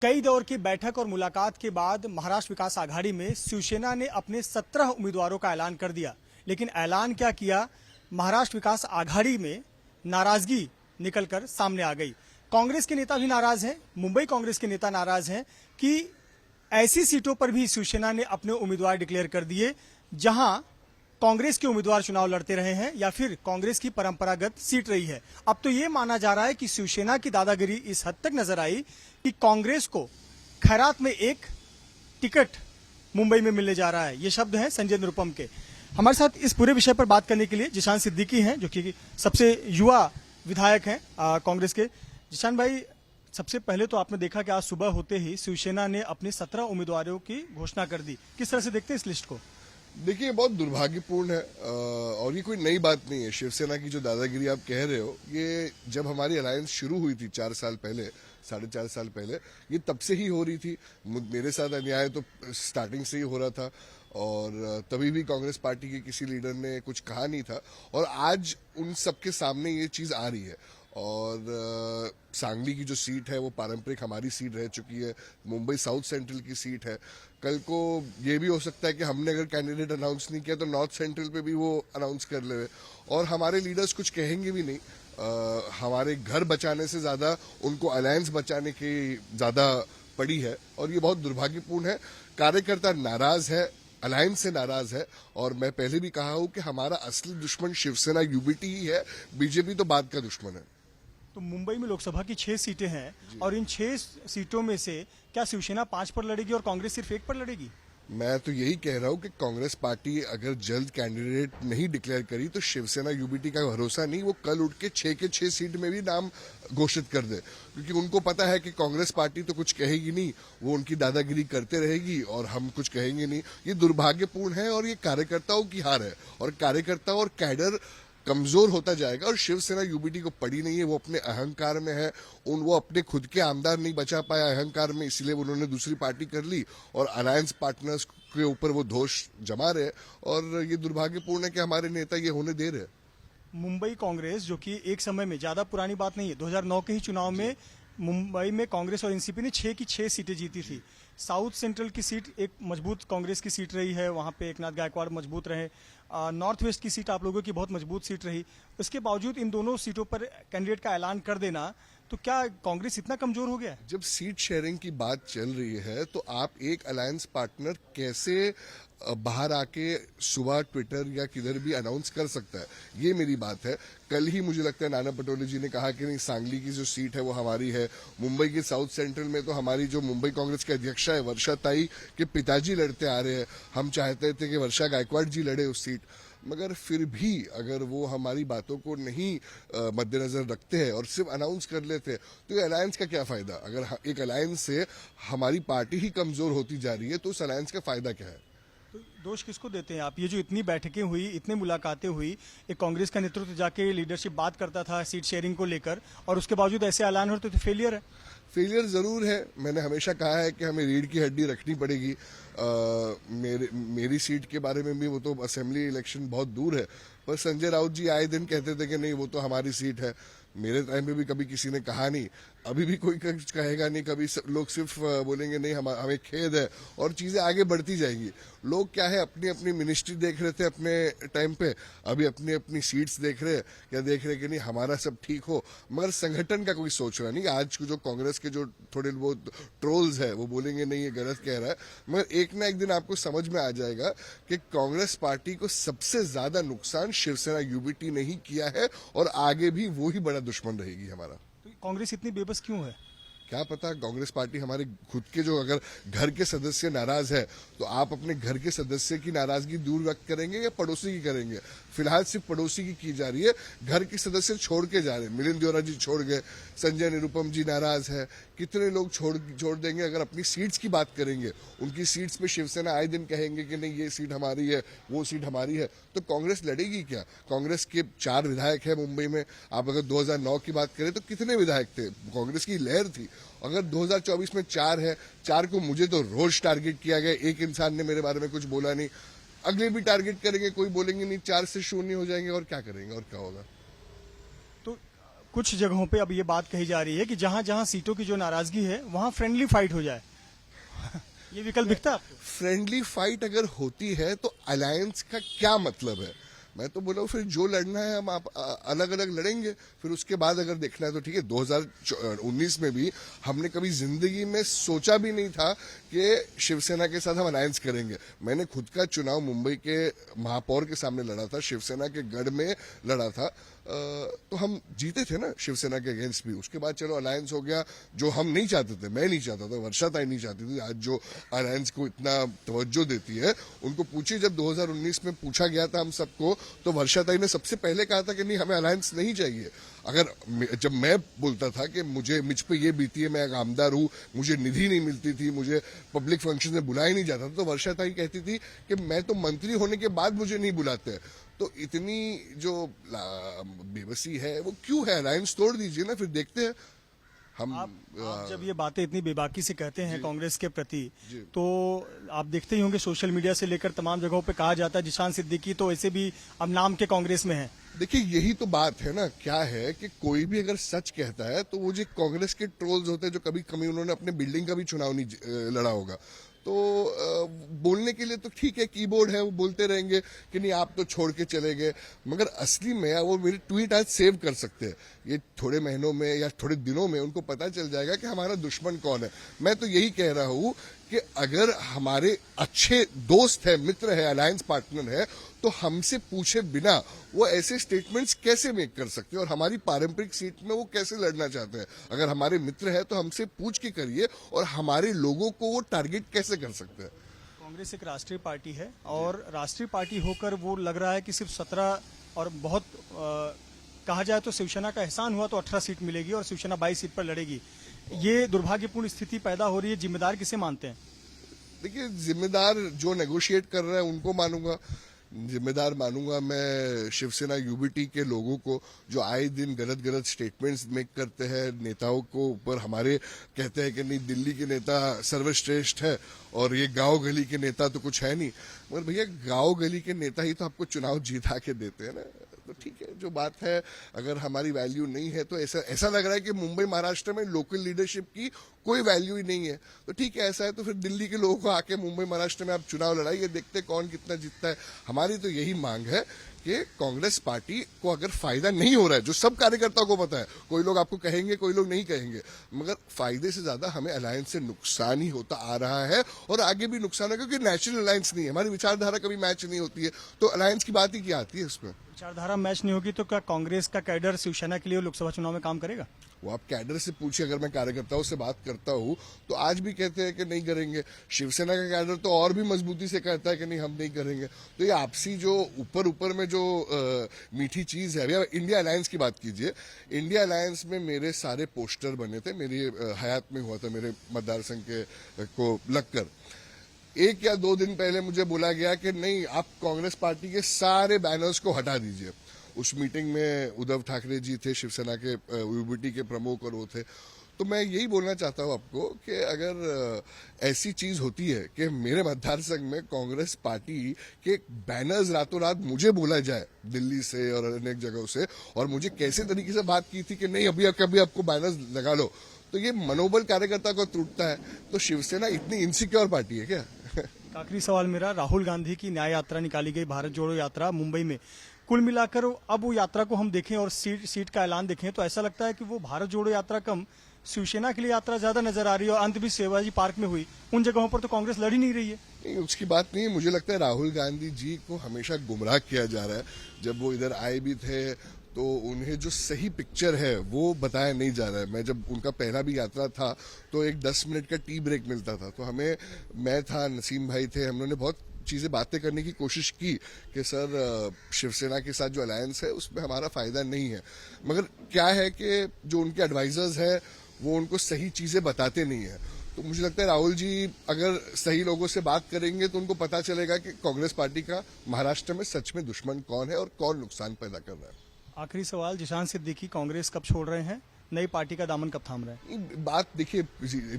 कई दौर की बैठक और मुलाकात के बाद महाराष्ट्र विकास आघाड़ी में शिवसेना ने अपने 17 उम्मीदवारों का ऐलान कर दिया। लेकिन ऐलान क्या किया, महाराष्ट्र विकास आघाड़ी में नाराजगी निकलकर सामने आ गई। कांग्रेस के नेता भी नाराज हैं, मुंबई कांग्रेस के नेता नाराज हैं कि ऐसी सीटों पर भी शिवसेना ने अपने उम्मीदवार डिक्लेयर कर दिए जहां कांग्रेस के उम्मीदवार चुनाव लड़ते रहे हैं या फिर कांग्रेस की परंपरागत सीट रही है। अब तो ये माना जा रहा है कि शिवसेना की दादागिरी इस हद तक नजर आई कि कांग्रेस को खैरात में एक टिकट मुंबई में मिलने जा रहा है। ये शब्द हैं संजय निरुपम के। हमारे साथ इस पूरे विषय पर बात करने के लिए जिशान सिद्दीकी हैं, जो कि सबसे युवा विधायक हैं कांग्रेस के। जिशान भाई, सबसे पहले तो आपने देखा कि आज सुबह होते ही शिवसेना ने अपने 17 उम्मीदवारों की घोषणा कर दी। किस तरह से देखते हैं इस लिस्ट को? देखिए, बहुत दुर्भाग्यपूर्ण है और ये कोई नई बात नहीं है। शिवसेना की जो दादागिरी आप कह रहे हो, ये जब हमारी अलायंस शुरू हुई थी 4 साल पहले, 4.5 साल पहले, ये तब से ही हो रही थी। मेरे साथ अन्याय तो स्टार्टिंग से ही हो रहा था और तभी भी कांग्रेस पार्टी के किसी लीडर ने कुछ कहा नहीं था और आज उन सबके सामने ये चीज आ रही है। और सांगली की जो सीट है वो पारंपरिक हमारी सीट रह चुकी है, मुंबई साउथ सेंट्रल की सीट है। कल को ये भी हो सकता है कि हमने अगर कैंडिडेट अनाउंस नहीं किया तो नॉर्थ सेंट्रल पे भी वो अनाउंस कर ले और हमारे लीडर्स कुछ कहेंगे भी नहीं। हमारे घर बचाने से ज्यादा उनको अलायंस बचाने की ज्यादा पड़ी है और ये बहुत दुर्भाग्यपूर्ण है। कार्यकर्ता नाराज है, अलायंस से नाराज है और मैं पहले भी कहा हूं कि हमारा असली दुश्मन शिवसेना यूबीटी ही है, बीजेपी तो बाद का दुश्मन है। तो मुंबई में लोकसभा की 6 सीटें हैं और इन 6 सीटों में से क्या शिवसेना 5 पर लड़ेगी और कांग्रेस सिर्फ 1 पर लड़ेगी? मैं तो यही कह रहा हूं कि कांग्रेस पार्टी अगर जल्द कैंडिडेट नहीं डिक्लेयर करी तो शिवसेना यूबीटी का भरोसा नहीं, वो कल उठ के 6 के 6 सीट में भी नाम घोषित कर दे, क्योंकि उनको पता है कि कांग्रेस पार्टी तो कुछ कहेगी नहीं, वो उनकी दादागिरी करते रहेगी और हम कुछ कहेंगे नहीं। ये दुर्भाग्यपूर्ण है और ये कार्यकर्ताओं की हार है और कार्यकर्ता और कैडर कमजोर होता जाएगा और शिवसेना यूबीटी को पड़ी नहीं है। वो अपने अहंकार में है, वो अपने खुद के आमदार नहीं बचा पाया अहंकार में, इसलिए उन्होंने दूसरी पार्टी कर ली और अलायंस पार्टनर्स के ऊपर वो दोष जमा रहे और ये दुर्भाग्यपूर्ण है कि हमारे नेता ये होने दे रहे। मुंबई कांग्रेस, जो कि एक समय में ज्यादा पुरानी बात नहीं है, 2009 के ही चुनाव में मुंबई में कांग्रेस और एनसीपी ने 6 की 6 सीटें जीती थी। साउथ सेंट्रल की सीट एक मजबूत कांग्रेस की सीट रही है, वहां पे एकनाथ गायकवाड़ मजबूत रहे। नॉर्थ वेस्ट की सीट आप लोगों की बहुत मजबूत सीट रही। इसके बावजूद इन दोनों सीटों पर कैंडिडेट का ऐलान कर देना, तो क्या कांग्रेस इतना कमजोर हो गया? जब सीट शेयरिंग की बात चल रही है तो आप एक अलायंस पार्टनर कैसे बाहर आके सुबह ट्विटर या किधर भी अनाउंस कर सकता है, ये मेरी बात है। कल ही मुझे लगता है नाना पटोले जी ने कहा कि नहीं, सांगली की जो सीट है वो हमारी है। मुंबई के साउथ सेंट्रल में तो हमारी जो मुंबई कांग्रेस की अध्यक्षा है वर्षा ताई के पिताजी लड़ते आ रहे हैं। हम चाहते थे कि वर्षा गायकवाड़ जी लड़े उस सीट, मगर फिर भी अगर वो हमारी बातों को नहीं मद्देनजर रखते हैं और सिर्फ अनाउंस कर लेते हैं तो ये अलायंस का क्या फायदा? अगर एक अलायंस से हमारी पार्टी ही कमजोर होती जा रही है तो उस अलायंस का फायदा क्या है? तो दोष किसको देते हैं आप? ये जो इतनी बैठकें हुई, इतनी मुलाकातें हुई, एक कांग्रेस का नेतृत्व जाके लीडरशिप बात करता था सीट शेयरिंग को लेकर और उसके बावजूद ऐसे ऐलान होते तो फेलियर है। फेलियर जरूर है। मैंने हमेशा कहा है कि हमें रीढ़ की हड्डी रखनी पड़ेगी। मेरी सीट के बारे में भी, वो तो असेंबली इलेक्शन बहुत दूर है, पर संजय राउत जी आए दिन कहते थे कि नहीं वो तो हमारी सीट है। मेरे टाइम में भी कभी किसी ने कहा नहीं, अभी भी कोई कुछ कहेगा नहीं। कभी लोग सिर्फ बोलेंगे नहीं हमें खेद है और चीजें आगे बढ़ती जाएंगी। लोग क्या है, अपनी अपनी मिनिस्ट्री देख रहे थे अपने टाइम पे, अभी अपनी अपनी सीट्स देख रहे या देख रहे कि नहीं हमारा सब ठीक हो, मगर संगठन का कोई सोच रहा नहीं। आज जो कांग्रेस के जो थोड़े बहुत ट्रोल्स है वो बोलेंगे नहीं ये गलत कह रहा है, मगर एक ना एक दिन आपको समझ में आ जाएगा कि कांग्रेस पार्टी को सबसे ज्यादा नुकसान शिवसेना यूबीटी ने ही किया है और आगे भी वो ही बड़ा दुश्मन रहेगी हमारा। तो कांग्रेस इतनी बेबस क्यों है? क्या पता, कांग्रेस पार्टी हमारे खुद के जो अगर घर के सदस्य नाराज है तो आप अपने घर के सदस्य की नाराजगी दूर व्यक्त करेंगे या पड़ोसी की करेंगे? फिलहाल सिर्फ पड़ोसी की जा रही है, घर के सदस्य छोड़ के जा रहे हैं। मिलिंद देवरा जी छोड़ गए, संजय निरुपम जी नाराज है, कितने लोग छोड़ देंगे? अगर अपनी सीट्स की बात करेंगे, उनकी सीट्स पे शिवसेना आए दिन कहेंगे कि नहीं ये सीट हमारी है, वो सीट हमारी है, तो कांग्रेस लड़ेगी क्या? कांग्रेस के 4 विधायक है मुंबई में। आप अगर 2009 की बात करें तो कितने विधायक थे? कांग्रेस की लहर थी। अगर 2024 में 4 है, 4 को मुझे तो रोज टारगेट किया गया, एक इंसान ने मेरे बारे में कुछ बोला नहीं। अगले भी टारगेट करेंगे, कोई बोलेंगे नहीं, 4 से 0 हो जाएंगे और क्या करेंगे और क्या होगा? तो कुछ जगहों पे अब ये बात कही जा रही है कि जहां जहां सीटों की जो नाराजगी है वहां फ्रेंडली फाइट हो जाए। ये विकल्प दिखता है आपको? फ्रेंडली फाइट अगर होती है तो अलायंस का क्या मतलब है? मैं तो बोला फिर जो लड़ना है हम आप अलग अलग लड़ेंगे, फिर उसके बाद अगर देखना है तो ठीक है। 2019 में भी हमने कभी जिंदगी में सोचा भी नहीं था कि शिवसेना के साथ हम अलायंस करेंगे। मैंने खुद का चुनाव मुंबई के महापौर के सामने लड़ा था, शिवसेना के गढ़ में लड़ा था, तो हम जीते थे ना शिवसेना के अगेंस्ट भी। उसके बाद चलो अलायंस हो गया, जो हम नहीं चाहते थे, मैं नहीं चाहता था, वर्षा ताई नहीं चाहती थी। आज जो अलायंस को इतना तवज्जो देती है, उनको पूछिए, जब 2019 में पूछा गया था हम सबको, तो वर्षा ताई ने सबसे पहले कहा था कि नहीं, हमें अलायंस नहीं चाहिए। अगर जब मैं बोलता था कि मुझ पे ये बीती है, मैं एक आमदार हूं, मुझे निधि नहीं मिलती थी, मुझे पब्लिक फंक्शन में बुलाया नहीं जाता था, तो वर्षा ताई कहती थी कि मैं तो मंत्री होने के बाद मुझे नहीं बुलाते। तो इतनी जो बेबसी है वो क्यों है? अलायंस तोड़ दीजिए ना, फिर देखते हैं हम। आप जब ये बातें इतनी बेबाकी से कहते हैं कांग्रेस के प्रति, तो आप देखते ही होंगे सोशल मीडिया से लेकर तमाम जगहों पे कहा जाता है जिशान सिद्दीकी तो ऐसे भी अब नाम के कांग्रेस में है। देखिए, यही तो बात है ना। क्या है कि कोई भी अगर सच कहता है तो वो जो कांग्रेस के ट्रोल्स होते हैं, जो कभी कभी उन्होंने अपने बिल्डिंग का भी चुनाव नहीं लड़ा होगा, तो बोलने के लिए तो ठीक है, कीबोर्ड है, वो बोलते रहेंगे कि नहीं आप तो छोड़ के चले गए, मगर असली में वो मेरे ट्वीट आज सेव कर सकते हैं। ये थोड़े महीनों में या थोड़े दिनों में उनको पता चल जाएगा कि हमारा दुश्मन कौन है। मैं तो यही कह रहा हूं कि अगर हमारे अच्छे दोस्त है, मित्र है, अलायंस पार्टनर है, तो हमसे पूछे बिना वो ऐसे स्टेटमेंट्स कैसे मेक कर सकते हैं, और हमारी पारंपरिक सीट में वो कैसे लड़ना चाहते हैं? अगर हमारे मित्र है तो हमसे पूछ के करिए, और हमारे लोगों को वो टारगेट कैसे कर सकते हैं? कांग्रेस एक राष्ट्रीय पार्टी है और राष्ट्रीय पार्टी होकर वो लग रहा है कि सिर्फ 17 और बहुत कहा जाए तो शिवसेना का एहसान हुआ तो 18 सीट मिलेगी और शिवसेना 22 सीट पर लड़ेगी। ये दुर्भाग्यपूर्ण स्थिति पैदा हो रही है, जिम्मेदार किसे मानते हैं? देखिए, जिम्मेदार जो नेगोशिएट कर रहा है उनको मानूंगा, जिम्मेदार मानूंगा मैं शिवसेना यूबीटी के लोगों को, जो आए दिन गलत गलत स्टेटमेंट्स मेक करते हैं, नेताओं को ऊपर हमारे कहते हैं कि नहीं दिल्ली के नेता सर्वश्रेष्ठ है और ये गांव गली के नेता तो कुछ है नहीं। मगर भैया, गांव गली के नेता ही तो आपको चुनाव जीता के देते हैं ना। तो ठीक है, जो बात है, अगर हमारी वैल्यू नहीं है तो ऐसा लग रहा है कि मुंबई महाराष्ट्र में लोकल लीडरशिप की कोई वैल्यू ही नहीं है, तो ठीक है, ऐसा है तो फिर दिल्ली के लोगों को आके मुंबई महाराष्ट्र में आप चुनाव लड़ाइए, देखते कौन कितना जीतता है। हमारी तो यही मांग है कि कांग्रेस पार्टी को अगर फायदा नहीं हो रहा है, जो सब कार्यकर्ताओं को पता है, कोई लोग आपको कहेंगे, कोई लोग नहीं कहेंगे, मगर फायदे से ज्यादा हमें अलायंस से नुकसान ही होता आ रहा है, और आगे भी नुकसान है, क्योंकि नेशनल अलायंस नहीं है, हमारी विचारधारा कभी मैच नहीं होती है, तो अलायंस की बात ही क्या आती है इसमें? विचारधारा मैच नहीं होगी तो क्या कांग्रेस का कैडर शिवसेना के लिए लोकसभा चुनाव में काम करेगा? वो आप कैडर से पूछिए। अगर मैं कार्यकर्ताओं से बात करता हूं तो आज भी कहते हैं कि नहीं करेंगे। शिवसेना का कैडर तो और भी मजबूती से कहता है कि नहीं, हम नहीं करेंगे। तो ये आपसी जो ऊपर में जो मीठी चीज है। अभी इंडिया अलायंस की बात कीजिए, इंडिया अलायंस में मेरे सारे पोस्टर बने थे, मेरी हयात में हुआ था, मेरे मतदार संघ को लगकर। 1 या 2 दिन पहले मुझे बोला गया कि नहीं, आप कांग्रेस पार्टी के सारे बैनर्स को हटा दीजिए। उस मीटिंग में उद्धव ठाकरे जी थे, शिवसेना के यूबीटी के प्रमुख, और वो थे। तो मैं यही बोलना चाहता हूं आपको कि अगर ऐसी चीज होती है कि मेरे मतदार संघ में कांग्रेस पार्टी के बैनर्स रातों रात मुझे बोला जाए दिल्ली से और अनेक जगहों से, और मुझे कैसे तरीके से बात की थी कि नहीं अभी आपको बैनर्स लगा लो, तो ये मनोबल कार्यकर्ता को टूटता है। तो शिवसेना इतनी इनसिक्योर पार्टी है क्या? आखिरी सवाल मेरा, राहुल गांधी की न्याय यात्रा निकाली गई, भारत जोड़ो यात्रा मुंबई में, कुल मिलाकर अब वो यात्रा को हम देखें और सीट का ऐलान देखें तो ऐसा लगता है कि वो भारत जोड़ो यात्रा कम शिवसेना के लिए यात्रा ज्यादा नजर आ रही है, और अंत भी शिवाजी पार्क में हुई। उन जगहों पर तो कांग्रेस लड़ ही नहीं रही है। नहीं, उसकी बात नहीं है। मुझे लगता है राहुल गांधी जी को हमेशा गुमराह किया जा रहा है। जब वो इधर आए भी थे तो उन्हें जो सही पिक्चर है वो बताया नहीं जा रहा है। मैं जब उनका पहला भी यात्रा था तो एक 10 मिनट का टी ब्रेक मिलता था, तो मैं था, नसीम भाई थे, हम लोगों ने बहुत चीजें बातें करने की कोशिश की कि सर शिवसेना के साथ जो अलायंस है उसमें हमारा फायदा नहीं है, मगर क्या है कि जो उनके एडवाइजर्स है वो उनको सही चीजें बताते नहीं है। तो मुझे लगता है राहुल जी अगर सही लोगों से बात करेंगे तो उनको पता चलेगा कि कांग्रेस पार्टी का महाराष्ट्र में सच में दुश्मन कौन है और कौन नुकसान पैदा कर रहा है। आखिरी सवाल, जिशान सिद्दीकी कांग्रेस कब छोड़ रहे हैं नई पार्टी का दामन कब थाम रहा है? बात देखिए,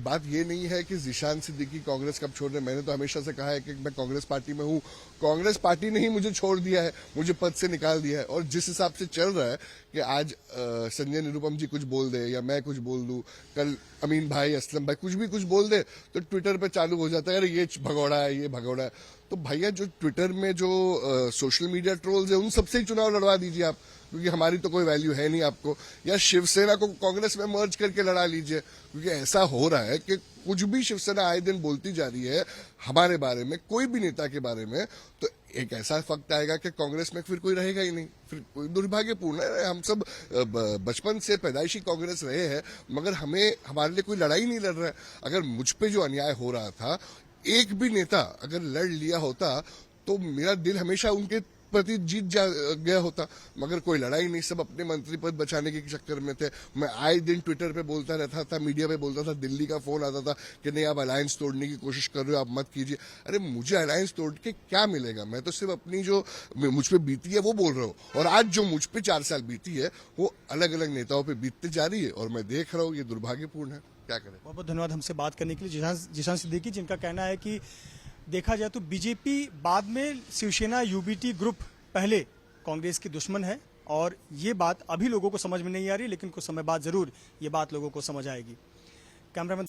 बात ये नहीं है कि जिशान सिद्दीकी कांग्रेस कब छोड़ रहे। मैंने तो हमेशा से कहा है कि मैं कांग्रेस पार्टी में हूँ। कांग्रेस पार्टी ने ही मुझे छोड़ दिया है, मुझे पद से निकाल दिया है। और जिस हिसाब से चल रहा है कि आज संजय निरुपम जी कुछ बोल दे या मैं कुछ बोल दूं, कल अमीन भाई, असलम भाई कुछ बोल दे तो ट्विटर पे चालू हो जाता है, अरे ये भगौड़ा है, ये भगौड़ा है। तो भैया जो ट्विटर में जो सोशल मीडिया ट्रोल्स है उन सबसे ही चुनाव लड़वा दीजिए आप, क्योंकि हमारी तो कोई वैल्यू है नहीं आपको। या शिवसेना को कांग्रेस में मर्ज करके लड़ा लीजिए, क्योंकि ऐसा हो रहा है कि कुछ भी शिवसेना आए दिन बोलती जा रही है हमारे बारे में, कोई भी नेता के बारे में, तो एक ऐसा वक्त आएगा कि कांग्रेस में फिर कोई रहेगा ही नहीं। फिर कोई दुर्भाग्यपूर्ण है, हम सब बचपन से पैदाइशी कांग्रेस रहे हैं, मगर हमारे लिए कोई लड़ाई नहीं लड़ रहा है। अगर मुझ पे जो अन्याय हो रहा था, एक भी नेता अगर लड़ लिया होता तो मेरा दिल हमेशा उनके प्रति जीत गया होता, मगर कोई लड़ाई नहीं। सब अपने मंत्री पद बचाने के चक्कर में थे। मैं आए दिन ट्विटर पे बोलता रहता था, मीडिया पे बोलता था, दिल्ली का फोन आता था कि नहीं आप अलायंस तोड़ने की कोशिश कर रहे हो, आप मत कीजिए। अरे मुझे अलायंस तोड़ के क्या मिलेगा? मैं तो सिर्फ अपनी जो मुझ पे बीती है वो बोल रहा हूँ। और आज जो मुझ पे 4 साल बीती है वो अलग अलग नेताओं पे बीतते जा रही है, और मैं देख रहा हूँ ये दुर्भाग्यपूर्ण है। क्या करें? बहुत बहुत धन्यवाद हमसे बात करने के लिए जिशान सिद्दीकी, जिनका कहना है कि देखा जाए तो बीजेपी बाद में शिवसेना यूबीटी ग्रुप पहले कांग्रेस की दुश्मन है, और ये बात अभी लोगों को समझ में नहीं आ रही, लेकिन कुछ समय बाद जरूर ये बात लोगों को समझ आएगी। कैमरामैन